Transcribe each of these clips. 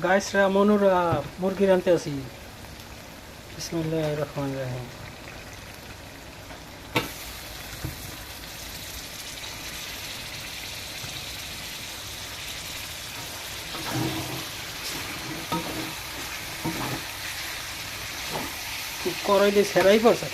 গাইসরা মনুরা মুরগি রানতে আসি। বিসমিল্লাহির রহমানির রহিম। কড়াই দিয়ে সেরাই পড়ছে।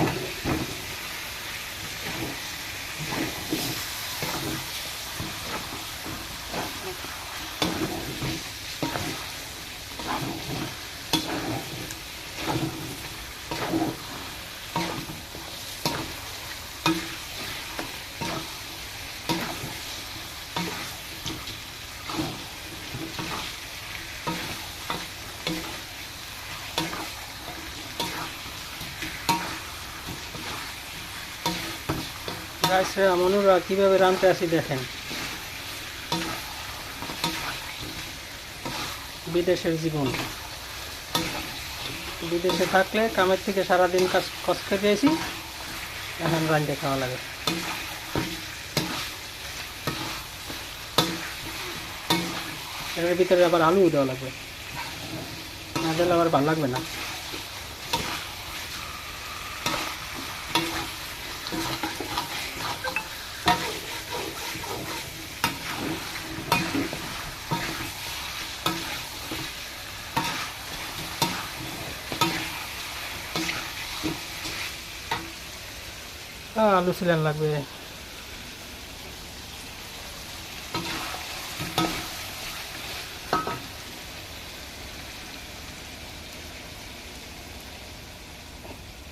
গাইসরা মনুরা কিভাবে রানতে আসি দেখেন। বিদেশের জীবন, বিদেশে থাকলে কামের থেকে সারাদিন কাজ কষ্ট পেয়েছি, এখন রান্না খাওয়া লাগে। এর ভিতরে আবার আলু দেওয়া লাগবে, না দিলে আবার ভালো লাগবে না। আলু সিলান লাগবে।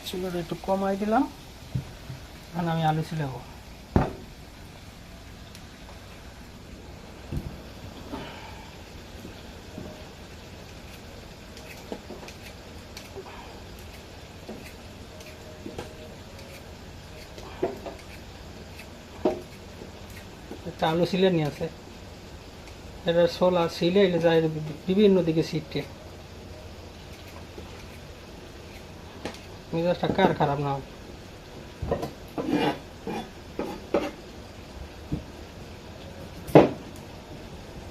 চুলাটা একটু কমাই দিলাম, এখন আমি আলু সিলাবো। একটা আলু সিলে নিয়ে আছে, এটা ছোলা সিলে এলে যায় বিভিন্ন দিকে ছিটকে। মেজাজটা কার খারাপ না হয়।